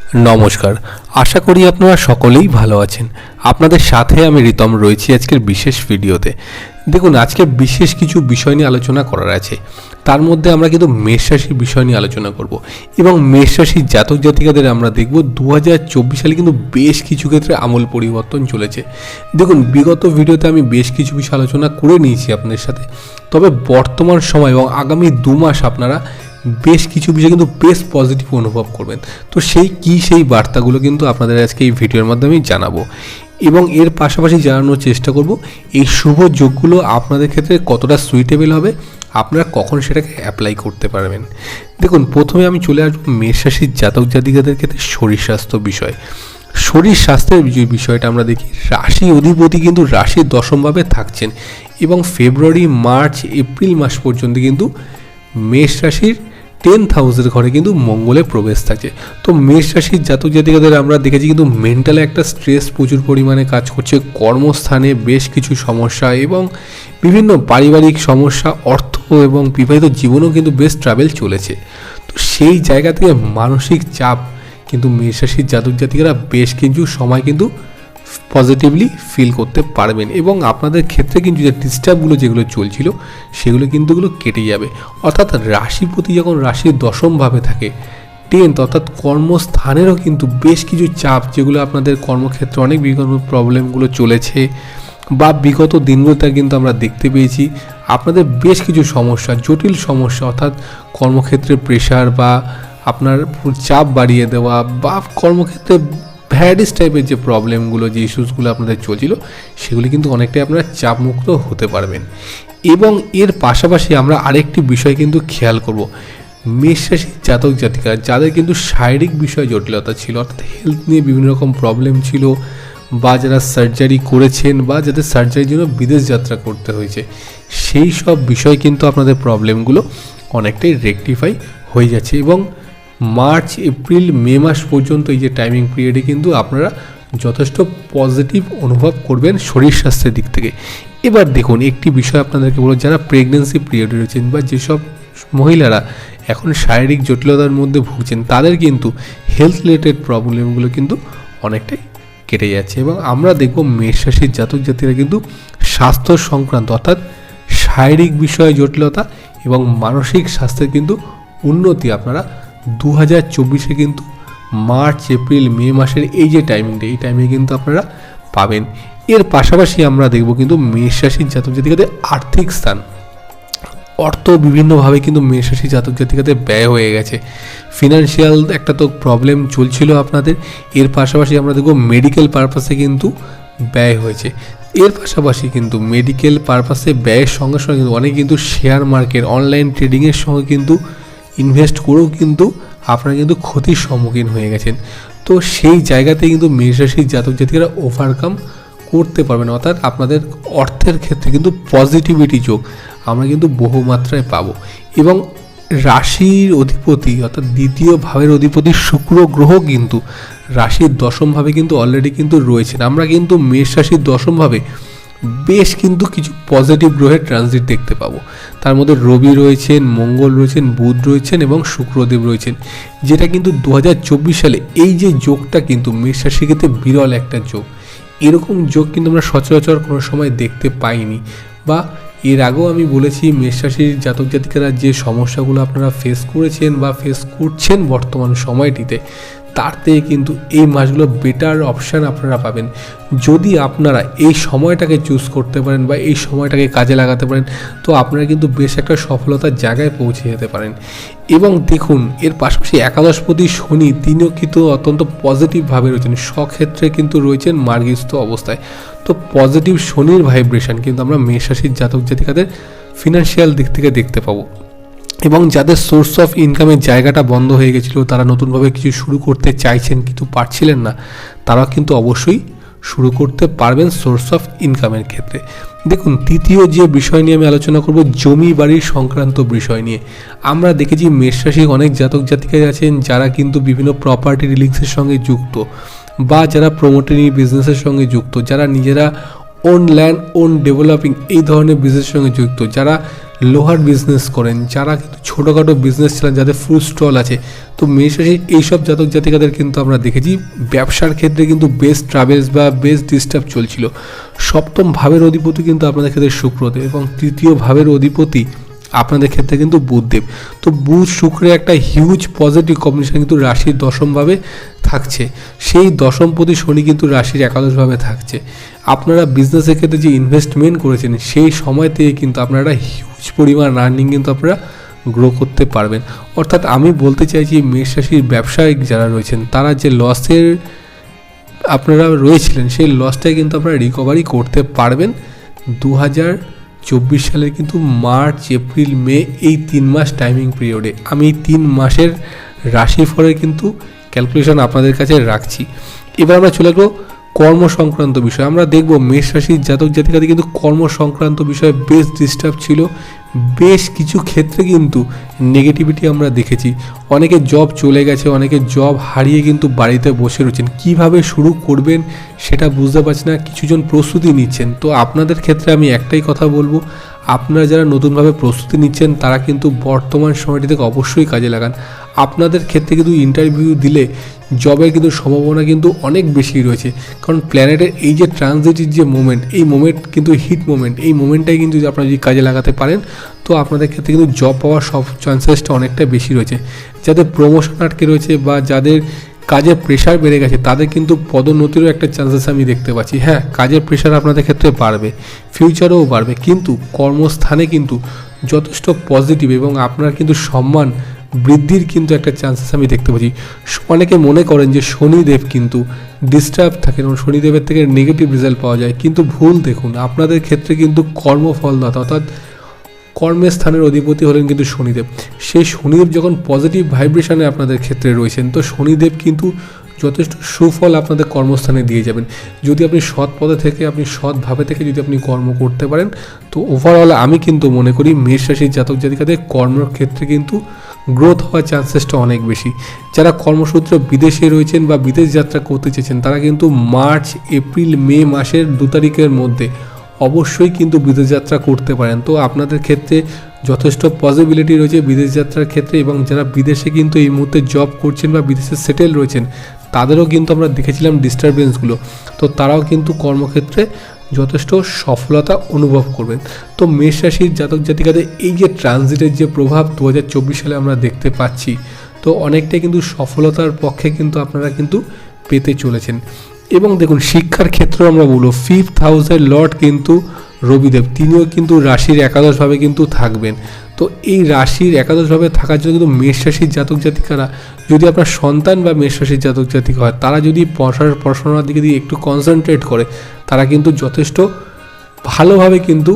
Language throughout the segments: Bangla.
নমস্কার, আশা করি আপনারা সকলেই ভালো আছেন। আপনাদের সাথে আমি রিতম রয়েছি আজকের বিশেষ ভিডিওতে। দেখুন, আজকে বিশেষ কিছু বিষয় নিয়ে আলোচনা করার আছে। তার মধ্যে আমরা কিন্তু মেষ রাশির বিষয় নিয়ে আলোচনা করব এবং মেষ রাশির জাতক জাতিকাদের আমরা দেখব 2024 সালে কিন্তু বেশ কিছু ক্ষেত্রে আমূল পরিবর্তন চলেছে। দেখুন, বিগত ভিডিওতে আমি বেশ কিছু বিষয় আলোচনা করে নিয়েছি আপনাদের সাথে, তবে বর্তমান সময় এবং আগামী 2 মাস আপনারা বেশ কিছু বিষয় কিন্তু বেশ পজিটিভ অনুভব করবেন। তো সেই বার্তাগুলো কিন্তু আপনাদের আজকে এই ভিডিওর মাধ্যমে জানাবো এবং এর পাশাপাশি জানানোর চেষ্টা করব এই শুভ যোগগুলো আপনাদের ক্ষেত্রে কতটা সুইটেবল হবে, আপনারা কখন সেটাকে অ্যাপ্লাই করতে পারবেন। দেখুন, প্রথমে আমি চলে আসবো মেষ রাশির জাতক জাতিকাদের ক্ষেত্রে শরীর স্বাস্থ্য বিষয়। শরীর স্বাস্থ্যের যে বিষয়টা আমরা দেখি, রাশি অধিপতি কিন্তু রাশির দশমভাবে থাকছেন এবং ফেব্রুয়ারি, মার্চ, এপ্রিল মাস পর্যন্ত কিন্তু মেষ রাশির 10th হাউসের ঘরে কিন্তু মঙ্গলের প্রবেশ থাকে। তো মেষ রাশির জাতক জাতিকাদের আমরা দেখেছি কিন্তু মেন্টালে একটা স্ট্রেস প্রচুর পরিমাণে কাজ করছে, কর্মস্থানে বেশ কিছু সমস্যা এবং বিভিন্ন পারিবারিক সমস্যা, অর্থ এবং বিবাহিত জীবনেও কিন্তু বেশ ট্রাভেল চলেছে। তো সেই জায়গা থেকে মানসিক চাপ কিন্তু মেষ রাশির জাতক জাতিকারা বেশ কিছু সময় কিন্তু পজিটিভলি ফিল করতে পারবেন এবং আপনাদের ক্ষেত্রে কিন্তু যে ডিস্টার্বগুলো যেগুলো চলছিল সেগুলো কিন্তু কেটে যাবে। অর্থাৎ রাশিপতি যখন রাশির দশমভাবে থাকে, 10th অর্থাৎ কর্মস্থানেরও কিন্তু বেশ কিছু চাপ, যেগুলো আপনাদের কর্মক্ষেত্রে অনেক বিগত প্রবলেমগুলো চলেছে বা বিগত দিনগুলোতে কিন্তু আমরা দেখতে পেয়েছি আপনাদের বেশ কিছু সমস্যা, জটিল সমস্যা, অর্থাৎ কর্মক্ষেত্রে প্রেশার বা আপনার চাপ বাড়িয়ে দেওয়া বা কর্মক্ষেত্রে ভ্যারিয়াস টাইপের যে প্রবলেমগুলো, যে ইস্যুসগুলো আপনাদের চলছিল, সেগুলি কিন্তু অনেকটাই আপনারা চাপমুক্ত হতে পারবেন। এবং এর পাশাপাশি আমরা আরেকটি বিষয় কিন্তু খেয়াল করব, মেষ রাশির জাতক জাতিকা যাদের কিন্তু শারীরিক বিষয় জটিলতা ছিল, অর্থাৎ হেলথ নিয়ে বিভিন্ন রকম প্রবলেম ছিল বা যারা সার্জারি করেছেন বা যাদের সার্জারির জন্য বিদেশ যাত্রা করতে হয়েছে, সেই সব বিষয় কিন্তু আপনাদের প্রবলেমগুলো অনেকটাই রেকটিফাই হয়ে যাচ্ছে এবং মার্চ, এপ্রিল, মে মাস পর্যন্ত এই যে টাইমিং পিরিয়ডে কিন্তু আপনারা যথেষ্ট পজিটিভ অনুভব করবেন শরীর স্বাস্থ্যের দিক থেকে। এবার দেখুন, একটি বিষয় আপনাদেরকে বলব, যারা প্রেগনেন্সি পিরিয়ডে রয়েছেন বা যেসব মহিলারা এখন শারীরিক জটিলতার মধ্যে ভুগছেন, তাদের কিন্তু হেলথ রিলেটেড প্রবলেমগুলো কিন্তু অনেকটাই কেটে যাচ্ছে এবং আমরা দেখব মেষ রাশির জাতক জাতিরা কিন্তু স্বাস্থ্য সংক্রান্ত অর্থাৎ শারীরিক বিষয়ে জটিলতা এবং মানসিক স্বাস্থ্যের কিন্তু উন্নতি আপনারা 2024 কিন্তু মার্চ, এপ্রিল, মে মাসের এই যে টাইমিংটা, এই টাইমে কিন্তু আপনারা পাবেন। এর পাশাপাশি আমরা দেখব কিন্তু মেষ রাশির জাতক জাতিকাদের আর্থিক স্থান, অর্থ বিভিন্নভাবে কিন্তু মেষ রাশির জাতক জাতিকাদের ব্যয় হয়ে গেছে। ফিনান্সিয়াল একটা তো প্রবলেম চলছিল আপনাদের, এর পাশাপাশি আমরা দেখব মেডিকেল পারপাসে কিন্তু ব্যয় হয়েছে। এর পাশাপাশি কিন্তু মেডিকেল পারপাসে ব্যয়ের সঙ্গে সঙ্গে কিন্তু অনেক কিন্তু শেয়ার মার্কেট, অনলাইন ট্রেডিংয়ের সঙ্গে কিন্তু ইনভেস্ট করেও কিন্তু আপনারা কিন্তু ক্ষতির সম্মুখীন হয়ে গেছেন। তো সেই জায়গাতে কিন্তু মেষ রাশির জাতক জাতিকারা ওভারকাম করতে পারবেন, অর্থাৎ আপনাদের অর্থের ক্ষেত্রে কিন্তু পজিটিভিটি যোগ আমরা কিন্তু বহু মাত্রায় পাবো। এবং রাশির অধিপতি অর্থাৎ দ্বিতীয় ভাবের অধিপতি শুক্র গ্রহ কিন্তু রাশির দশমভাবে কিন্তু অলরেডি কিন্তু রয়েছেন। আমরা কিন্তু মেষ রাশির দশমভাবে বেশ কিন্তু কিছু পজিটিভ গ্রহের ট্রানজিট দেখতে পাবো। তার মধ্যে রবি রয়েছেন, মঙ্গল রয়েছেন, বুধ রয়েছেন এবং শুক্রদেব রয়েছেন, যেটা কিন্তু 2024 সালে এই যে যোগটা কিন্তু মেষ রাশির ক্ষেত্রে বিরল একটা যোগ। এরকম যোগ কিন্তু আমরা সচরাচর কোনো সময় দেখতে পাইনি বা এর আগেও আমি বলেছি মেষ রাশির জাতক জাতিকারা যে সমস্যাগুলো আপনারা ফেস করেছেন বা ফেস করছেন বর্তমান সময়টিতে, তার থেকে কিন্তু এই মাসগুলো বেটার অপশান আপনারা পাবেন যদি আপনারা এই সময়টাকে চুজ করতে পারেন বা এই সময়টাকে কাজে লাগাতে পারেন। তো আপনারা কিন্তু বেশ একটা সফলতার জায়গায় পৌঁছে যেতে পারেন। এবং দেখুন, এর পাশাপাশি একাদশপতি শনি, তিনিও কিন্তু অত্যন্ত পজিটিভভাবে রয়েছেন, স্বক্ষেত্রে কিন্তু রয়েছেন মার্গস্থ অবস্থায়। তো পজিটিভ শনির ভাইব্রেশন কিন্তু আমরা মেষ রাশির জাতক জাতিকাদের ফিনান্সিয়াল দিক থেকে দেখতে পাবো। এবং যাদের সোর্স অফ ইনকামের জায়গাটা বন্ধ হয়ে গেছিলো, তারা নতুনভাবে কিছু শুরু করতে চাইছেন কিন্তু পারছিলেন না, তারা কিন্তু অবশ্যই শুরু করতে পারবেন সোর্স অফ ইনকামের ক্ষেত্রে। দেখুন, তৃতীয় যে বিষয় নিয়ে আমি আলোচনা করব, জমি বাড়ির সংক্রান্ত বিষয় নিয়ে। আমরা দেখেছি মেষ রাশির অনেক জাতক জাতিকাই আছেন যারা কিন্তু বিভিন্ন প্রপার্টি ডিলিংসের সঙ্গে যুক্ত বা যারা প্রমোটারি বিজনেসের সঙ্গে যুক্ত, যারা নিজেরা ওন ল্যান্ড, ওন ডেভেলপিং এই ধরনের বিজনেসের সঙ্গে যুক্ত, যারা লোহার বিজনেস করেন, যারা কিন্তু ছোটোখাটো বিজনেস চালান, যাদের ফুড স্টল আছে, তো মেষ রাশি এইসব জাতক জাতিকাদের কিন্তু আমরা দেখেছি ব্যবসার ক্ষেত্রে কিন্তু বেস্ট ট্রাভেলস বা বেস্ট ডিস্টার্ব চলছিল। সপ্তম ভাবের অধিপতি কিন্তু আপনাদের ক্ষেত্রে শুক্রদেব এবং তৃতীয় ভাবের অধিপতি আপনাদের ক্ষেত্রে কিন্তু বুধদেব। তো বুধ শুক্রের একটা হিউজ পজিটিভ কম্বিনেশন কিন্তু রাশির দশমভাবে থাকছে। সেই দশমপতি শনি কিন্তু রাশির একাদশভাবে থাকছে। আপনারা বিজনেসের ক্ষেত্রে যে ইনভেস্টমেন্ট করেছেন সেই সময় থেকে কিন্তু আপনারা হিউজ পরিমাণ আর্নিং কিন্তু আপনারা গ্রো করতে পারবেন। অর্থাৎ আমি বলতে চাইছি মেষ রাশির ব্যবসায়িক যারা রয়েছেন তারা যে লসের আপনারা রয়েছিলেন সেই লসটাই কিন্তু আপনারা রিকভারি করতে পারবেন 2024 সালের কিন্তু মার্চ, এপ্রিল, মে এই 3 মাস টাইমিং পিরিয়ডে। আমি এই 3 মাসের রাশিফলের কিন্তু ক্যালকুলেশন আপনাদের কাছে রাখছি। এবার আমরা চলে গেল কর্ম সংক্রান্ত বিষয়। আমরা দেখব মেষ রাশির জাতক জাতিকাদের কিন্তু কর্ম সংক্রান্ত বিষয়ে বেশ ডিস্টার্ব ছিল। বেশ কিছু ক্ষেত্রে কিন্তু নেগেটিভিটি আমরা দেখেছি। অনেকে জব চলে গেছে, অনেকে জব হারিয়ে কিন্তু বাড়িতে বসে রয়েছেন, কিভাবে শুরু করবেন সেটা বুঝতে পারছি না। কিছুজন প্রস্তুতি নিচ্ছেন। তো আপনাদের ক্ষেত্রে আমি একটাই কথা বলবো, আপনারা যারা নতুনভাবে প্রস্তুতি নিচ্ছেন তারা কিন্তু বর্তমান সময়টি থেকে অবশ্যই কাজে লাগান। আপনাদের ক্ষেত্রে কিন্তু ইন্টারভিউ দিলে জবের কিন্তু সম্ভাবনা কিন্তু অনেক বেশি রয়েছে, কারণ প্ল্যানেটের এই যে ট্রানজিটের যে মোমেন্ট, এই মোমেন্ট কিন্তু হিট মোমেন্ট, এই মোমেন্টটাই কিন্তু আপনারা যদি কাজে লাগাতে পারেন তো আপনাদের ক্ষেত্রে কিন্তু জব পাওয়ার সব চান্সেসটা অনেকটা বেশি রয়েছে। যাদের প্রমোশন আটকে রয়েছে বা যাদের কাজের প্রেশার বেড়ে গেছে তাদের কিন্তু পদোন্নতিরও একটা চান্সেস আমি দেখতে পাচ্ছি। হ্যাঁ, কাজের প্রেশার আপনাদের ক্ষেত্রে বাড়বে, ফিউচারেও বাড়বে, কিন্তু কর্মস্থানে কিন্তু যথেষ্ট পজিটিভ এবং আপনার কিন্তু সম্মান বৃদ্ধির কিন্তু একটা চান্সেস আমি দেখতে পাচ্ছি। অনেকে মনে করেন যে শনিদেব কিন্তু ডিস্টার্ব থাকেন এবং শনিদেবের থেকে নেগেটিভ রেজাল্ট পাওয়া যায়, কিন্তু ভুল দেখুন। আপনাদের ক্ষেত্রে কিন্তু কর্মফলদাতা অর্থাৎ কর্মের স্থানের অধিপতি হলেন কিন্তু শনিদেব। সেই শনিদেব যখন পজিটিভ ভাইব্রেশনে আপনাদের ক্ষেত্রে রয়েছেন তো শনিদেব কিন্তু যথেষ্ট সুফল আপনাদের কর্মস্থানে দিয়ে যাবেন। যদি আপনি সৎ পথে থেকে আপনি সৎভাবে থেকে যদি আপনি কর্ম করতে পারেন তো ওভারঅল আমি কিন্তু মনে করি মেষ রাশির জাতক জাতিকাদের কর্মক্ষেত্রে কিন্তু গ্রোথ হওয়ার চান্সেসটা অনেক বেশি। যারা কর্মসূত্রে বিদেশে রয়েছেন বা বিদেশ যাত্রা করতে চেয়েছেন তারা কিন্তু মার্চ, এপ্রিল, মে মাসের 2 তারিখের মধ্যে অবশ্যই কিন্তু বিদেশ যাত্রা করতে পারেন। তো আপনাদের ক্ষেত্রে যথেষ্ট পসিবিলিটি রয়েছে বিদেশ যাত্রার ক্ষেত্রে, এবং যারা বিদেশে কিন্তু এই মুহূর্তে জব করছেন বা বিদেশে সেটেল রয়েছেন তাদেরও কিন্তু আমরা দেখেছিলাম ডিস্টারবেন্সগুলো, তো তারাও কিন্তু কর্মক্ষেত্রে যথেষ্ট সফলতা অনুভব করবেন। তো মেষ রাশির জাতক জাতিকাদের এই যে ট্রানজিটের যে প্রভাব 2024 সালে আমরা দেখতে পাচ্ছি তো অনেকটাই কিন্তু সফলতার পক্ষে কিন্তু আপনারা কিন্তু পেতে চলেছেন। এবং দেখুন শিক্ষার ক্ষেত্রে আমরা বলবো 5th হাউসের লর্ড কিন্তু রবিদেব, তিনিও কিন্তু রাশির একাদশভাবে কিন্তু থাকবেন। তো এই রাশির একাদশভাবে থাকার জন্য কিন্তু মেষ রাশির জাতক জাতিকারা যদি আপনার সন্তান বা মেষ রাশির জাতক জাতিকা হয় তারা যদি পড়াশোনার দিকে দিয়ে একটু কনসেন্ট্রেট করে তারা কিন্তু যথেষ্ট ভালোভাবে কিন্তু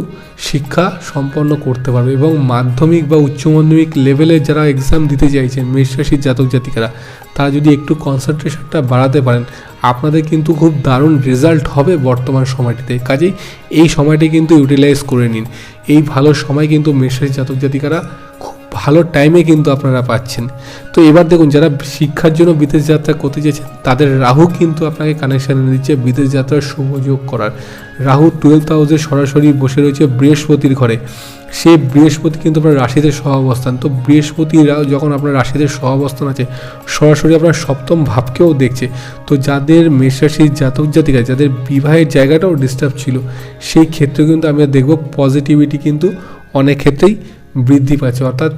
শিক্ষা সম্পন্ন করতে পারবে। এবং মাধ্যমিক বা উচ্চ মাধ্যমিক লেভেলে যারা এক্সাম দিতে চাইছেন মেষ রাশির জাতক জাতিকারা তারা যদি একটু কনসেন্ট্রেশনটা বাড়াতে পারেন আপনাদের কিন্তু খুব দারুণ রেজাল্ট হবে বর্তমান সময়টিতে। কাজেই এই সময়টি কিন্তু ইউটিলাইজ করে নিন। এই ভালো সময় কিন্তু মেষ রাশির জাতক জাতিকারা খুব ভালো টাইমে কিন্তু আপনারা পাচ্ছেন। তো এবার দেখুন যারা শিক্ষার জন্য বিদেশ যাত্রা করতে চেয়েছেন তাদের রাহু কিন্তু আপনাকে কানেকশান দিচ্ছে বিদেশ যাত্রার শুভযোগ করার। রাহু 12th হাউসে সরাসরি বসে রয়েছে বৃহস্পতির ঘরে। সেই বৃহস্পতি কিন্তু আপনার রাশিতে সহাবস্থান। তো বৃহস্পতি যখন আপনার রাশিতে সহাবস্থান আছে সরাসরি আপনার সপ্তম ভাবকেও দেখছে। তো যাদের মেষ রাশির জাতক জাতিকা যাদের বিবাহের জায়গাটাও ডিস্টার্ব ছিল সেই ক্ষেত্রে কিন্তু আমরা দেখব পজিটিভিটি কিন্তু অনেক ক্ষেত্রেই বৃদ্ধি পাচ্ছে। অর্থাৎ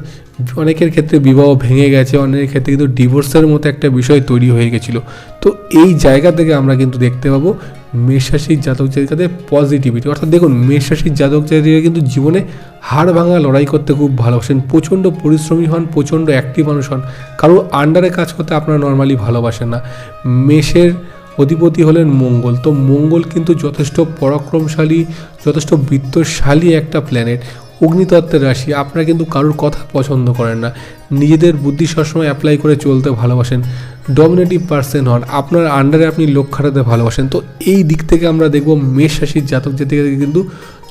অনেকের ক্ষেত্রে বিবাহ ভেঙে গেছে, অনেকের ক্ষেত্রে কিন্তু ডিভোর্সের মতো একটা বিষয় তৈরি হয়ে গেছিলো। তো এই জায়গা থেকে আমরা কিন্তু দেখতে পাবো মেষ রাশির জাতক জাতিকাদের পজিটিভিটি। অর্থাৎ দেখুন মেষ রাশির জাতক জাতিকা কিন্তু জীবনে হাড় ভাঙা লড়াই করতে খুব ভালোবাসেন, প্রচণ্ড পরিশ্রমী হন, প্রচণ্ড অ্যাক্টিভ মানুষ হন, কারো আন্ডারে কাজ করতে আপনারা নর্মালি ভালোবাসেন না। মেষের অধিপতি হলেন মঙ্গল। তো মঙ্গল কিন্তু যথেষ্ট পরাক্রমশালী, যথেষ্ট বিত্তশালী একটা প্ল্যানেট, অগ্নিতত্ত্বের রাশি। আপনারা কিন্তু কারোর কথা পছন্দ করেন না, নিজেদের বুদ্ধি সবসময় অ্যাপ্লাই করে চলতে ভালোবাসেন, ডমিনেটিভ পার্সন হন, আপনার আন্ডারে আপনি লোক খাটাতে ভালোবাসেন। তো এই দিক থেকে আমরা দেখব মেষ রাশির জাতক জাতিকাদের কিন্তু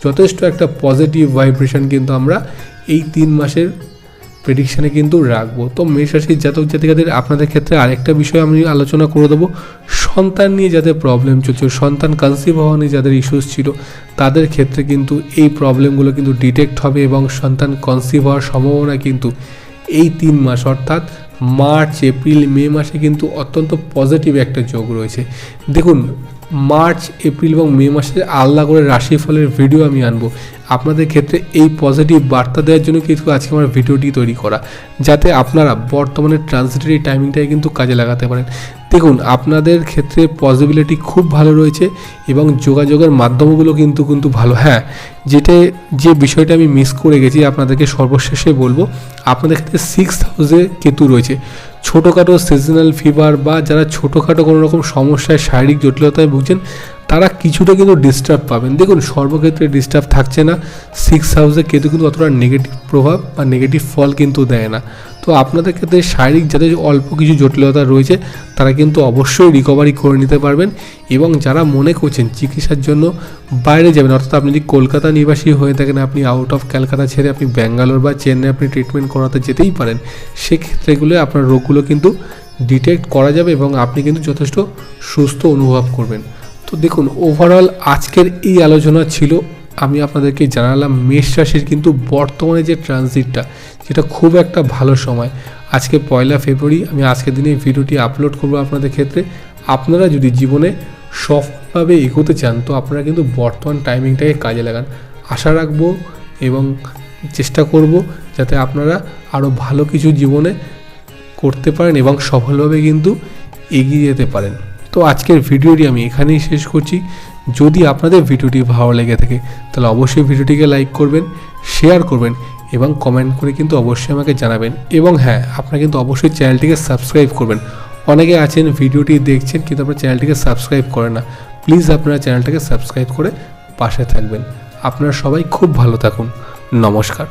যথেষ্ট একটা পজিটিভ ভাইব্রেশন কিন্তু আমরা এই 3 মাসের প্রেডিকশানে কিন্তু রাখবো। তো মেষ রাশির জাতক জাতিকাদের আপনাদের ক্ষেত্রে আরেকটা বিষয় আমি আলোচনা করে দেবো, সন্তান নিয়ে যাদের প্রবলেম চলছে, সন্তান কনসিভ হওয়া নিয়ে যাদের ইস্যুস ছিল, তাদের ক্ষেত্রে কিন্তু এই প্রবলেমগুলো কিন্তু ডিটেক্ট হবে এবং সন্তান কনসিভ হওয়ার সম্ভাবনা কিন্তু এই 3 মাস অর্থাৎ মার্চ, এপ্রিল, মে মাসে কিন্তু অত্যন্ত পজিটিভ একটা যোগ রয়েছে। দেখুন, মার্চ, এপ্রিল এবং মে মাসে আলাদা করে রাশিফলের ভিডিও আমি আনবো। আপনাদের ক্ষেত্রে এই পজিটিভ বার্তা দেওয়ার জন্য কিন্তু আজকে আমার ভিডিওটি তৈরি করা, যাতে আপনারা বর্তমানে ট্রানজিটরি টাইমিংটাকে কিন্তু কাজে লাগাতে পারেন। দেখুন, আপনাদের ক্ষেত্রে পসিবিলিটি খুব ভালো রয়েছে এবং যোগাযোগের মাধ্যমগুলো কিন্তু ভালো। হ্যাঁ, যে বিষয়টা আমি মিস করে গেছি আপনাদেরকে সর্বশেষে বলবো, আপনাদের ক্ষেত্রে 6th হাউসে কেতু রয়েছে। ছোটোখাটো সিজনাল ফিভার বা যারা ছোটোখাটো কোনো রকম সমস্যায় শারীরিক জটিলতায় ভুগছেন, তারা কিছুটা কিন্তু ডিস্টার্ব পাবেন। দেখুন, সর্বক্ষেত্রে ডিস্টার্ব থাকছে না। 6th হাউসে কেতু কিন্তু অতটা নেগেটিভ প্রভাব বা নেগেটিভ ফল কিন্তু দেয় না। তো আপনাদের ক্ষেত্রে শারীরিক যাদের অল্প কিছু জটিলতা রয়েছে, তারা কিন্তু অবশ্যই রিকভারি করে নিতে পারবেন। এবং যারা মনে করছেন চিকিৎসার জন্য বাইরে যাবেন, অর্থাৎ আপনি যদি কলকাতা নিবাসী হয়ে থাকেন, আপনি আউট অফ ক্যালকাতা ছেড়ে আপনি ব্যাঙ্গালোর বা চেন্নাই আপনি ট্রিটমেন্ট করাতে যেতেই পারেন, সেক্ষেত্রেগুলো আপনার রোগগুলো কিন্তু ডিটেক্ট করা যাবে এবং আপনি কিন্তু যথেষ্ট সুস্থ অনুভব করবেন। তো দেখুন, ওভারঅল আজকের এই আলোচনা ছিল, আমি আপনাদেরকে জানালাম মেষ রাশির কিন্তু বর্তমানে যে ট্রানজিটটা, যেটা খুব একটা ভালো সময়। আজকে 1 ফেব্রুয়ারি, আমি আজকের দিনে ভিডিওটি আপলোড করবো আপনাদের ক্ষেত্রে। আপনারা যদি জীবনে সফলভাবে এগোতে চান, তো আপনারা কিন্তু বর্তমান টাইমিংটাকে কাজে লাগান। আশা রাখবো এবং চেষ্টা করব যাতে আপনারা আরও ভালো কিছু জীবনে করতে পারেন এবং সফলভাবে কিন্তু এগিয়ে যেতে পারেন। তো আজকের ভিডিওটি আমি এখানেই শেষ করছি। যদি আপনাদের ভিডিওটি ভালো লেগে থাকে, তাহলে অবশ্যই ভিডিওটিকে লাইক করবেন, শেয়ার করবেন এবং কমেন্ট করে কিন্তু অবশ্যই আমাকে জানাবেন। এবং হ্যাঁ, আপনারা কিন্তু অবশ্যই চ্যানেলটিকে সাবস্ক্রাইব করবেন। অনেকে আছেন ভিডিওটি দেখছেন কিন্তু আপনারা চ্যানেলটিকে সাবস্ক্রাইব করেন না। প্লিজ আপনারা চ্যানেলটাকে সাবস্ক্রাইব করে পাশে থাকবেন। আপনারা সবাই খুব ভালো থাকুন। নমস্কার।